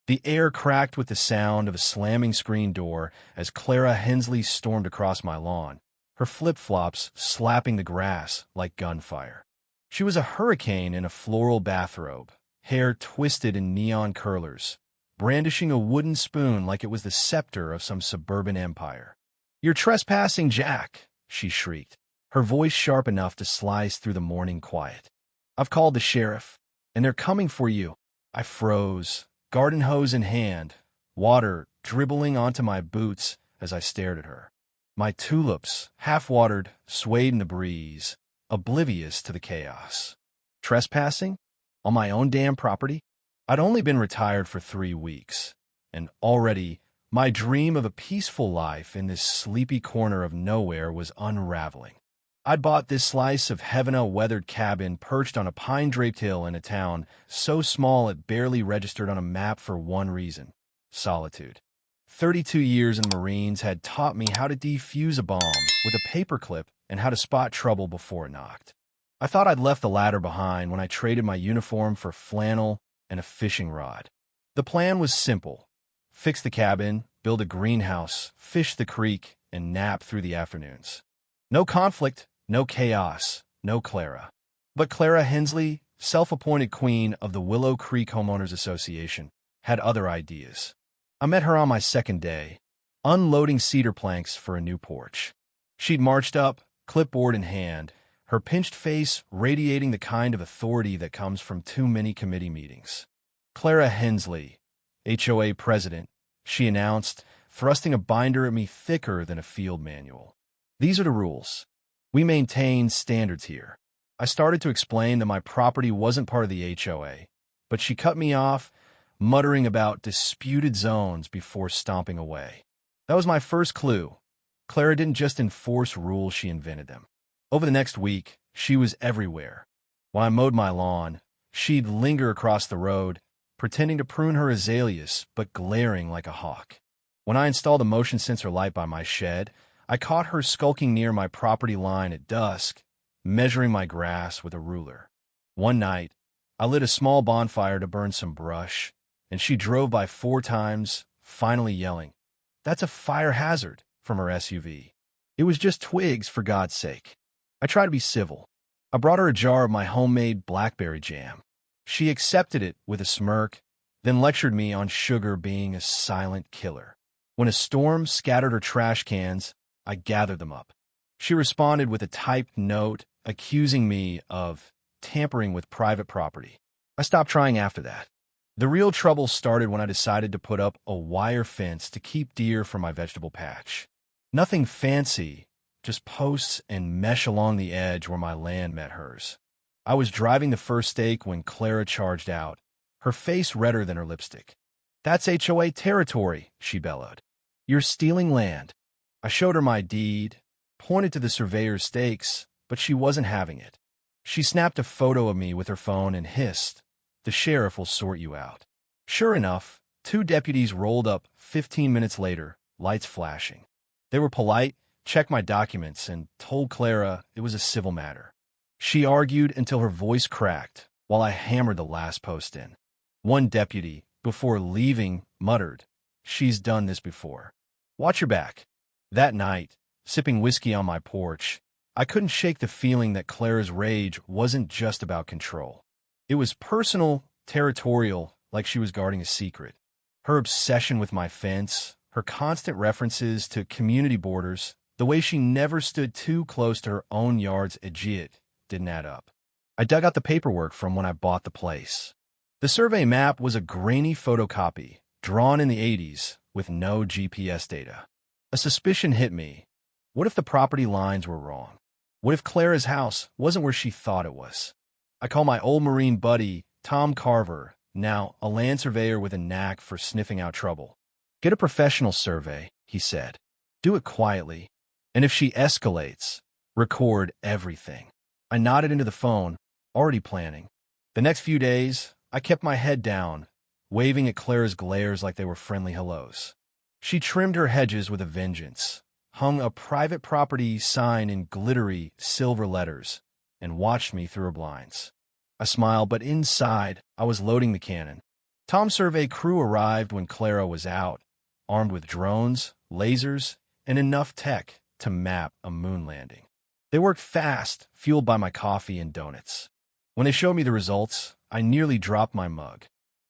The air cracked with the sound of a slamming screen door as Clara Hensley stormed across my lawn, her flip-flops slapping the grass like gunfire. She was a hurricane in a floral bathrobe, hair twisted in neon curlers, brandishing a wooden spoon like it was the scepter of some suburban empire. "You're trespassing, Jack," she shrieked, her voice sharp enough to slice through the morning quiet. "I've called the sheriff, and they're coming for you." I froze, garden hose in hand, water dribbling onto my boots as I stared at her. My tulips, half-watered, swayed in the breeze, oblivious to the chaos. Trespassing? On my own damn property? I'd only been retired for 3 weeks, and already my dream of a peaceful life in this sleepy corner of nowhere was unraveling. I'd bought this slice of heaven-a-weathered cabin perched on a pine-draped hill in a town so small it barely registered on a map for one reason: solitude. 32 years in the Marines had taught me how to defuse a bomb with a paperclip and how to spot trouble before it knocked. I thought I'd left the latter behind when I traded my uniform for flannel and a fishing rod. The plan was simple: fix the cabin, build a greenhouse, fish the creek, and nap through the afternoons. No conflict, no chaos, no Clara. But Clara Hensley, self-appointed queen of the Willow Creek Homeowners Association, had other ideas. I met her on my second day, unloading cedar planks for a new porch. She'd marched up, clipboard in hand, her pinched face radiating the kind of authority that comes from too many committee meetings. "Clara Hensley, HOA president," she announced, thrusting a binder at me thicker than a field manual. "These are the rules. We maintain standards here." I started to explain that my property wasn't part of the HOA, but she cut me off, muttering about disputed zones before stomping away. That was my first clue. Clara didn't just enforce rules, she invented them. Over the next week, she was everywhere. While I mowed my lawn, she'd linger across the road, pretending to prune her azaleas, but glaring like a hawk. When I installed a motion sensor light by my shed, I caught her skulking near my property line at dusk, measuring my grass with a ruler. One night, I lit a small bonfire to burn some brush, and she drove by 4 times, finally yelling, "That's a fire hazard," from her SUV. It was just twigs, for God's sake. I tried to be civil. I brought her a jar of my homemade blackberry jam. She accepted it with a smirk, then lectured me on sugar being a silent killer. When a storm scattered her trash cans, I gathered them up. She responded with a typed note accusing me of tampering with private property. I stopped trying after that. The real trouble started when I decided to put up a wire fence to keep deer from my vegetable patch. Nothing fancy, just posts and mesh along the edge where my land met hers. I was driving the first stake when Clara charged out, her face redder than her lipstick. "That's HOA territory," she bellowed. "You're stealing land." I showed her my deed, pointed to the surveyor's stakes, but she wasn't having it. She snapped a photo of me with her phone and hissed, "The sheriff will sort you out." Sure enough, 2 deputies rolled up 15 minutes later, lights flashing. They were polite, checked my documents, and told Clara it was a civil matter. She argued until her voice cracked while I hammered the last post in. One deputy, before leaving, muttered, "She's done this before. Watch your back." That night, sipping whiskey on my porch, I couldn't shake the feeling that Clara's rage wasn't just about control. It was personal, territorial, like she was guarding a secret. Her obsession with my fence, her constant references to community borders, the way she never stood too close to her own yard's edgeat, didn't add up. I dug out the paperwork from when I bought the place. The survey map was a grainy photocopy, drawn in the 80s, with no GPS data. A suspicion hit me. What if the property lines were wrong? What if Clara's house wasn't where she thought it was? I called my old Marine buddy, Tom Carver, now a land surveyor with a knack for sniffing out trouble. "Get a professional survey," he said. "Do it quietly. And if she escalates, record everything." I nodded into the phone, already planning. The next few days, I kept my head down, waving at Clara's glares like they were friendly hellos. She trimmed her hedges with a vengeance, hung a private property sign in glittery silver letters, and watched me through her blinds. I smiled, but inside, I was loading the cannon. Tom's survey crew arrived when Clara was out, armed with drones, lasers, and enough tech to map a moon landing. They worked fast, fueled by my coffee and donuts. When they showed me the results, I nearly dropped my mug.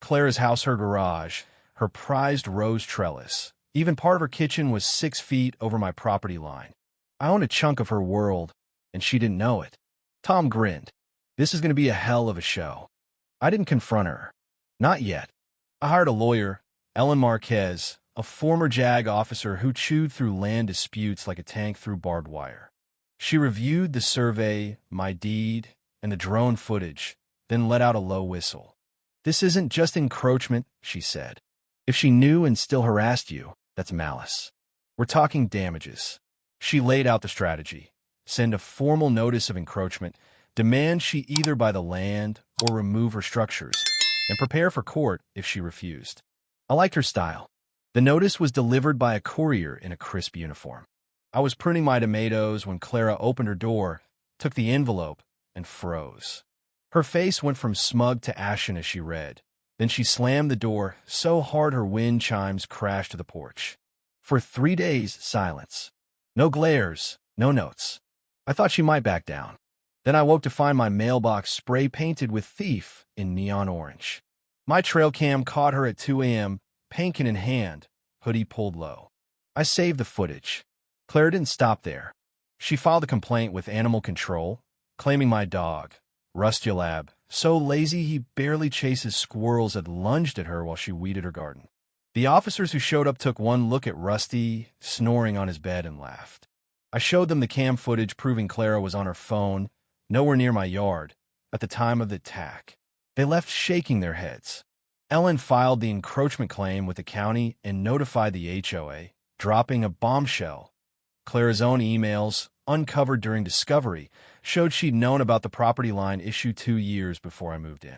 Clara's house, her garage, her prized rose trellis, even part of her kitchen was 6 feet over my property line. I owned a chunk of her world, and she didn't know it. Tom grinned. This is going to be a hell of a show. I didn't confront her. Not yet. I hired a lawyer, Ellen Marquez, a former JAG officer who chewed through land disputes like a tank through barbed wire. She reviewed the survey, my deed, and the drone footage, then let out a low whistle. This isn't just encroachment, she said. If she knew and still harassed you, that's malice. We're talking damages. She laid out the strategy. Send a formal notice of encroachment, demand she either buy the land or remove her structures, and prepare for court if she refused. I liked her style. The notice was delivered by a courier in a crisp uniform. I was printing my tomatoes when Clara opened her door, took the envelope, and froze. Her face went from smug to ashen as she read. Then she slammed the door so hard her wind chimes crashed to the porch. For 3 days, silence. No glares, no notes. I thought she might back down. Then I woke to find my mailbox spray-painted with thief in neon orange. My trail cam caught her at 2 a.m., pankin in hand, hoodie pulled low. I saved the footage. Clara didn't stop there. She filed a complaint with animal control, claiming my dog, Rusty Lab, so lazy he barely chases squirrels, had lunged at her while she weeded her garden. The officers who showed up took one look at Rusty, snoring on his bed, and laughed. I showed them the cam footage proving Clara was on her phone, nowhere near my yard, at the time of the attack. They left shaking their heads. Ellen filed the encroachment claim with the county and notified the HOA, dropping a bombshell. Clara's own emails, uncovered during discovery, showed she'd known about the property line issue 2 years before I moved in.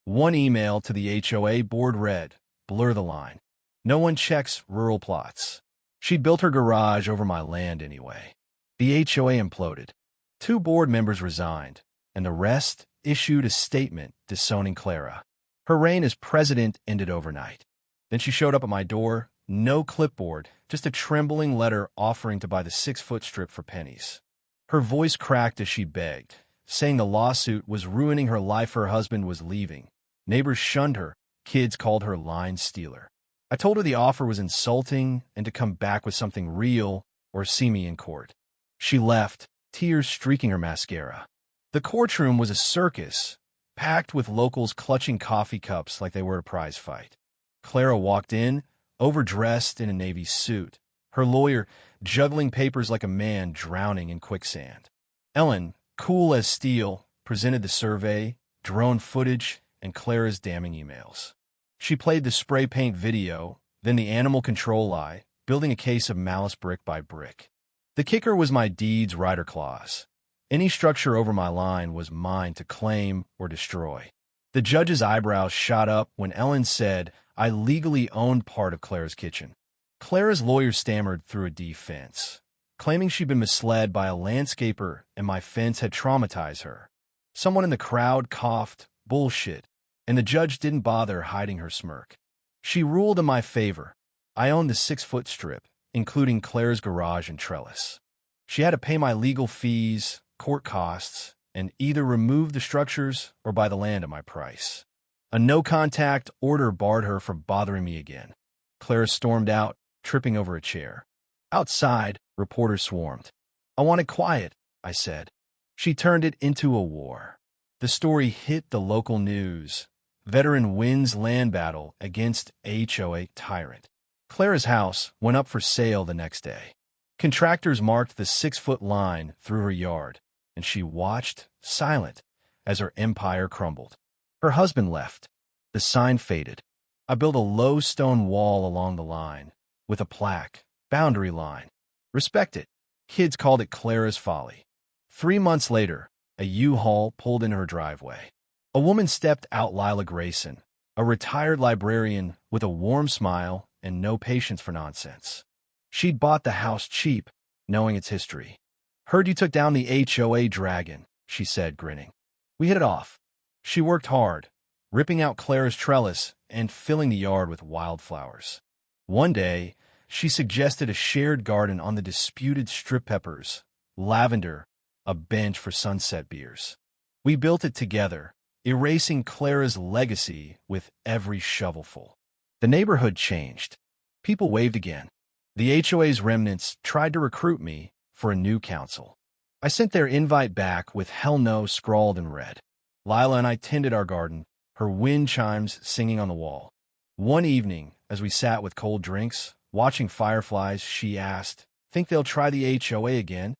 One email to the HOA board read, "Blur the line. No one checks rural plots." She'd built her garage over my land anyway. The HOA imploded. 2 board members resigned, and the rest issued a statement disowning Clara. Her reign as president ended overnight. Then she showed up at my door, no clipboard, just a trembling letter offering to buy the 6-foot strip for pennies. Her voice cracked as she begged, saying the lawsuit was ruining her life. Her husband was leaving. Neighbors shunned her. Kids called her line stealer. I told her the offer was insulting and to come back with something real or see me in court. She left, tears streaking her mascara. The courtroom was a circus, packed with locals clutching coffee cups like they were a prize fight. Clara walked in, overdressed in a navy suit, her lawyer juggling papers like a man drowning in quicksand. Ellen, cool as steel, presented the survey, drone footage, and Clara's damning emails. She played the spray paint video, then the animal control lie, building a case of malice brick by brick. The kicker was my deed's rider clause. Any structure over my line was mine to claim or destroy. The judge's eyebrows shot up when Ellen said I legally owned part of Clara's kitchen. Clara's lawyer stammered through a defense, claiming she'd been misled by a landscaper and my fence had traumatized her. Someone in the crowd coughed, "Bullshit," and the judge didn't bother hiding her smirk. She ruled in my favor. I owned the 6-foot strip, including Clara's garage and trellis. She had to pay my legal fees, court costs, and either remove the structures or buy the land at my price. A no-contact order barred her from bothering me again. Clara stormed out, tripping over a chair. Outside, reporters swarmed. "I want it quiet," I said. She turned it into a war. The story hit the local news. Veteran wins land battle against HOA tyrant. Clara's house went up for sale the next day. Contractors marked the 6-foot line through her yard, and she watched, silent, as her empire crumbled. Her husband left. The sign faded. I built a low stone wall along the line, with a plaque, "Boundary line. Respect it." Kids called it Clara's folly. 3 months later, a U-Haul pulled into her driveway. A woman stepped out, Lila Grayson, a retired librarian with a warm smile and no patience for nonsense. She'd bought the house cheap, knowing its history. "Heard you took down the HOA dragon," she said, grinning. "We hit it off. She worked hard, ripping out Clara's trellis and filling the yard with wildflowers. One day, she suggested a shared garden on the disputed strip peppers, lavender, a bench for sunset beers. We built it together, erasing Clara's legacy with every shovelful. The neighborhood changed. People waved again. The HOA's remnants tried to recruit me for a new council. I sent their invite back with "Hell No" scrawled in red. Lila and I tended our garden, her wind chimes singing on the wall. One evening, as we sat with cold drinks, watching fireflies, she asked, "Think they'll try the HOA again?"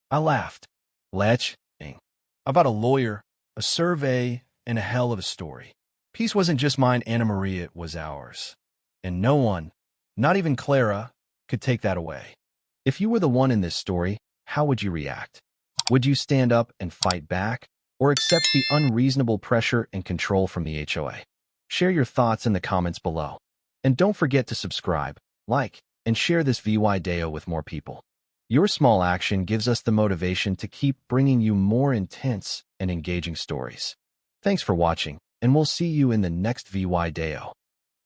I laughed. Lech, about a lawyer, a survey, and a hell of a story. Peace wasn't just mine, Anna Maria, it was ours. And no one, not even Clara, could take that away. If you were the one in this story, how would you react? Would you stand up and fight back, or accept the unreasonable pressure and control from the HOA? Share your thoughts in the comments below. And don't forget to subscribe, like, and share this video with more people. Your small action gives us the motivation to keep bringing you more intense and engaging stories. Thanks for watching, and we'll see you in the next video.